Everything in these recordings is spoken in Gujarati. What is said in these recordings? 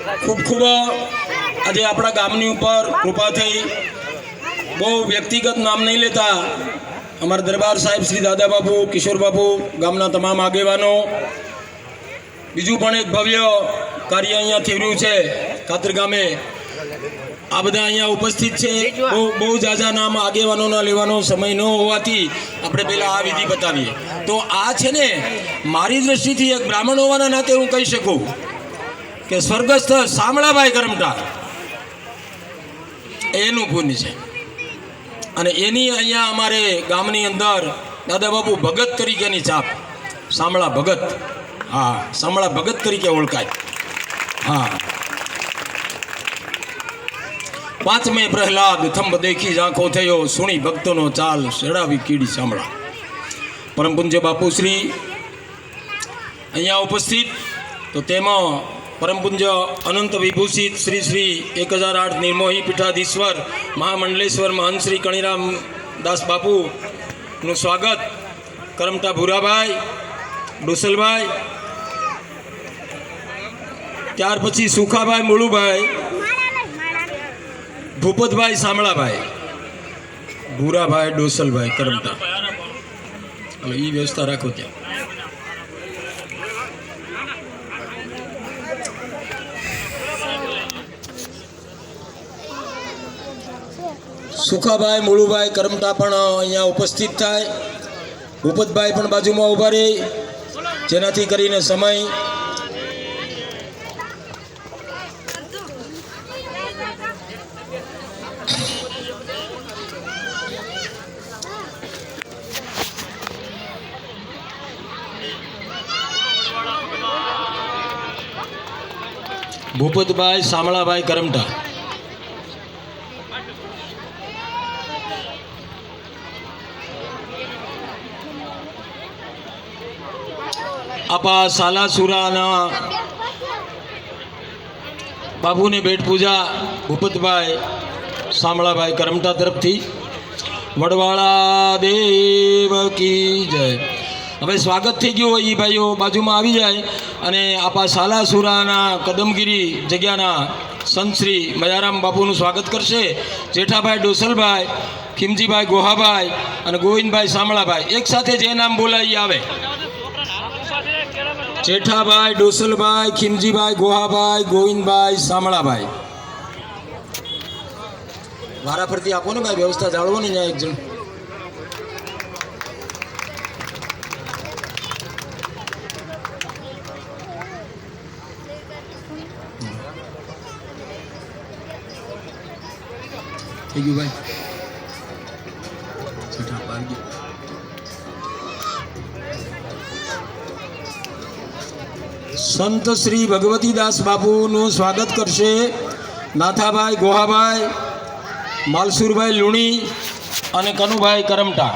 ખૂબ ખૂબ આજે આપણા ગામની ઉપર કૃપા થઈ। બહુ વ્યક્તિગત નામ નહીં લેતા, અમારા દરબાર સાહેબ શ્રી દાદા બાપુ, કિશોર બાપુ, ગામના તમામ આગેવાનો, બીજું પણ એક ભવ્ય કાર્ય અહીંયા થઈ રહ્યું છે ખાતર ગામે। આ બધા અહીંયા ઉપસ્થિત છે। બહુ ઝાઝા નામ આગેવાનોના લેવાનો સમય ન હોવાથી આપણે પહેલાં આ વિધિ બતાવીએ। તો આ છે ને, મારી દ્રષ્ટિથી એક બ્રાહ્મણ હોવાના નાતે હું કહી શકું કે સ્વર્ગસ્થ શામળાભાઈ કરમટા એનું પુણ્ય છે, અને એની અહીંયા અમારે ગામની અંદર દાદા બાપુ ભગત તરીકેની છાપ, શામળા ભગત, હા શામળા ભગત તરીકે ઓળખાય। હા, 5મે પ્રહલાદ થંભ દેખી ઝાંખો થયો, સુણી ભક્તોનો ચાલ ચડાવી કીડી શામળા। પરમ પૂજ્ય બાપુશ્રી અહીંયા ઉપસ્થિત, તો તેમાં પરમ પૂજ્ય અનંત વિભૂષિત શ્રી શ્રી 1008 નિર્મોહી પીઠાધીશ્વર મહામંડલેશ્વર મહંત શ્રી કણીરામ દાસ બાપુનું સ્વાગત કરમટા ભૂરાભાઈ, ડોસલભાઈ, ત્યાર પછી સુખાભાઈ, મુળુભાઈ, ભૂપતભાઈ, શામળાભાઈ, ભૂરાભાઈ, ડોસલભાઈ, કરમટા। હવે એ વ્યવસ્થા રાખો ત્યાં। સુખાભાઈ, મુળુભાઈ, કરમટા પણ અહીંયા ઉપસ્થિત થાય। ભૂપતભાઈ પણ બાજુમાં ઊભા રહે, જેનાથી કરીને સમય ભૂપતભાઈ, શામળાભાઈ, કરમટા। આપા સાલાસુરાના બાબુને ભેટ પૂજા ભૂપતભાઈ, શામળાભાઈ, કરમટા તરફથી। વડવાળા દેવ કી જય। હવે સ્વાગત થઈ ગયું હોય એ ભાઈઓ બાજુમાં આવી જાય અને આપા સાલાસુરાના કદમગીરી જગ્યાના સંત શ્રી મયારામ બાપુનું સ્વાગત કરશે। જેઠાભાઈ, ડોસલભાઈ, ખીમજીભાઈ, ગોહાભાઈ અને ગોવિંદભાઈ, શામળાભાઈ, એક સાથે જે નામ બોલાય આવે। જેઠાભાઈ, ડોસલભાઈ, ખીમજીભાઈ, ગોહાભાઈ, ગોવિંદભાઈ, શામળાભાઈ, વારા ફરતી આપો ને ભાઈ, વ્યવસ્થા જાળવો ને ત્યાં એક જણ। થઈ ગયું ભાઈ, સંત શ્રી ભગવતીદાસ બાપુનું સ્વાગત કરશે નાથાભાઈ, ગોહાભાઈ, માલસુરભાઈ લુણી અને કનુભાઈ, કરમટા।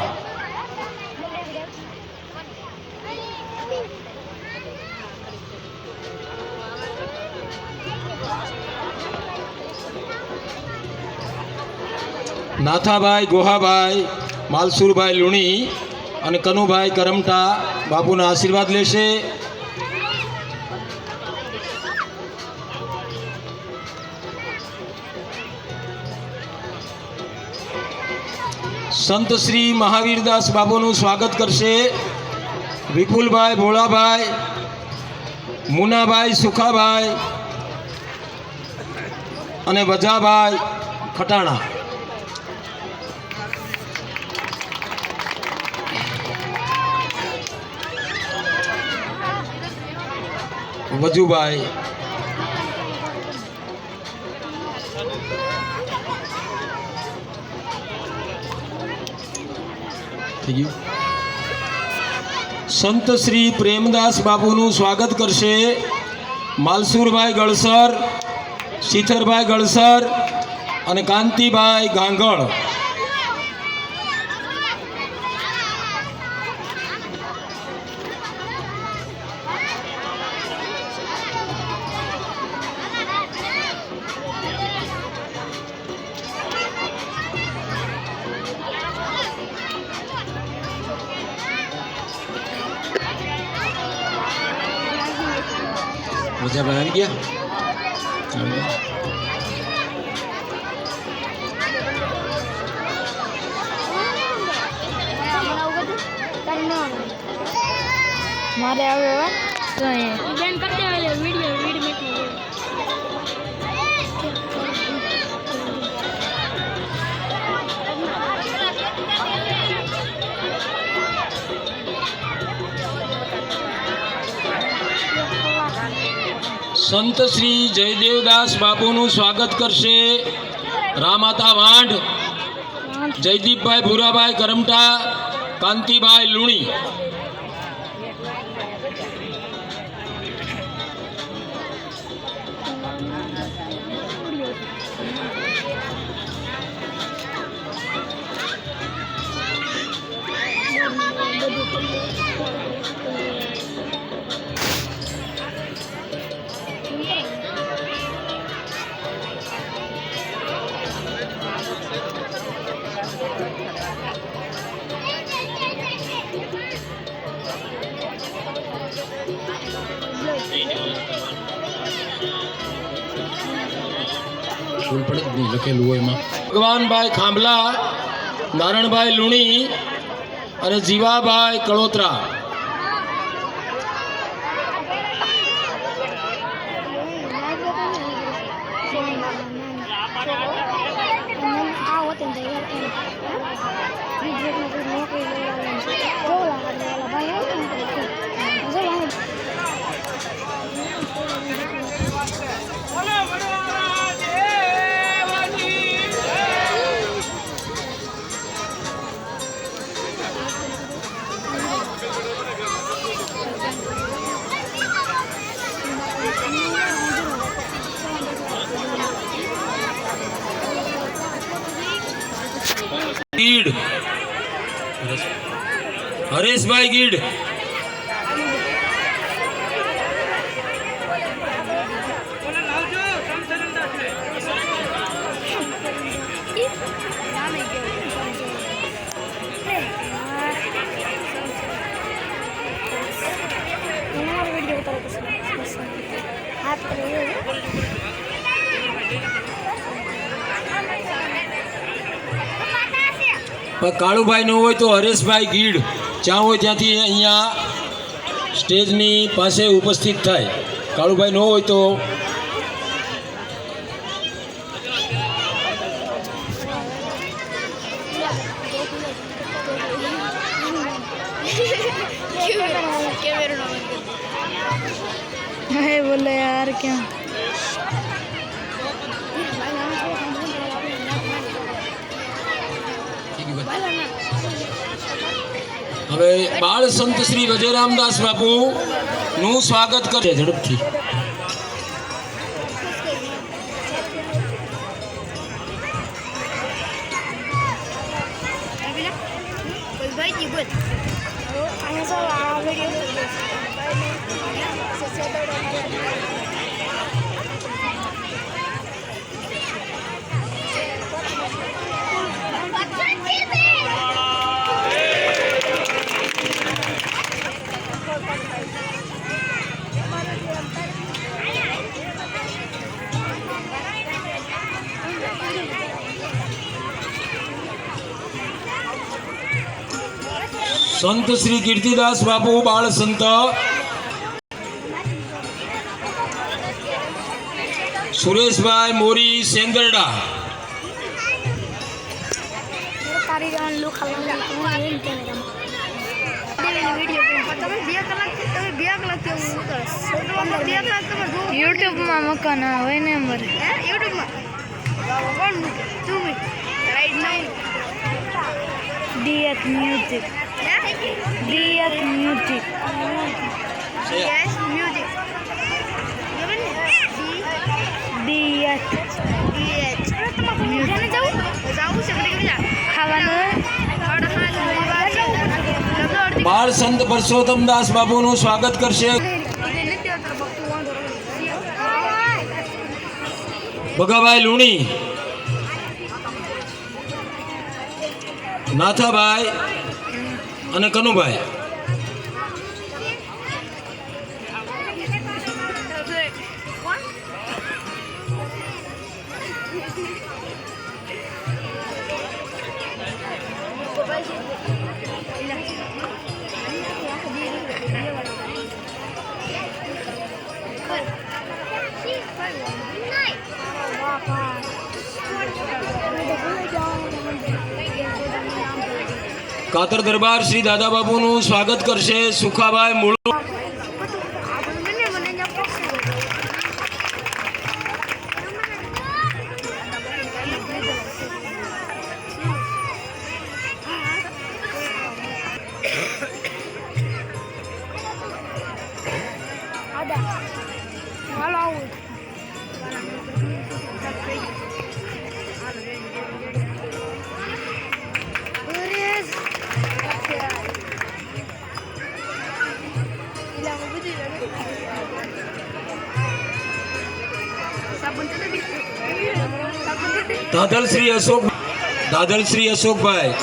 નાથાભાઈ, ગોહાભાઈ, માલસુરભાઈ લુણી અને કનુભાઈ, કરમટા બાપુના આશીર્વાદ લેશે। સંત શ્રી મહાવીરદાસ બાપુનું સ્વાગત કરશે વિપુલભાઈ, ભોળાભાઈ, મુનાભાઈ, સુખાભાઈ અને વજાભાઈ, ખટાણા। વજુભાઈ, સંત શ્રી પ્રેમદાસ બાપુનું સ્વાગત કરશે માલસુરભાઈ ગળસર, શીથરભાઈ ગળસર અને કાંતિભાઈ ગાંગળ। મજા આવી ગયા। મારે આવે તો બેન કરતે આવે વિડિયો મેક સંત શ્રી જયદેવદાસ બાપુનું સ્વાગત કરશે રામાતા વાંઢ, જયદીપભાઈ ભૂરાભાઈ કરમટા, કાંતિભાઈ લુણી. લખેલું હોય એમાં ભગવાનભાઈ ખાંભલા, નારણભાઈ લુણી અને જીવાભાઈ કળોતરા. ગીડ હરેશભાઈ ગીડ, કાળુભાઈ ન હોય તો હરેશભાઈ ગીડ જ્યાં હોય ત્યાંથી અહીંયા સ્ટેજની પાસે ઉપસ્થિત થાય. કાળુભાઈ ન હોય તો बोले यार क्या હવે બાળ સંત શ્રી વજયરામદાસ બાપુ નું સ્વાગત કરે ઝડપથી. સંત શ્રી કીર્તિદાસ બાપુ બાળ સંત, સુરેશભાઈ મોરી સેંદરડા, યુટ્યુબમાં મકાના હોય ને અમારે ડીએફ મ્યુઝિક, ડીએફ મ્યુઝિક, બાળ સંત પરસોત્તમદાસ બાપુનું સ્વાગત કરશે ભગાભાઈ લુણી, નાથાભાઈ અને કનુભાઈ. કાતર દરબાર શ્રી દાદા બાપુનું સ્વાગત કરશે સુખાભાઈ મૂળ. દાદલ શ્રી અશોકભાઈ.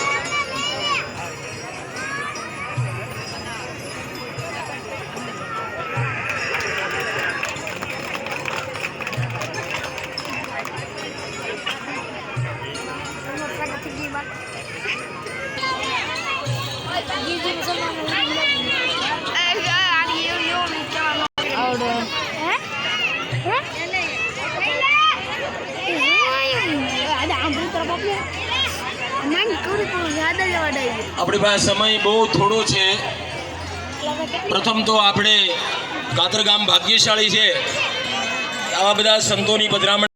આપણી પાસે સમય બહુ થોડો છે. પ્રથમ તો આપણે કાતર ગામ ભાગ્યશાળી છે, આવા બધા સંતોની પધરામણી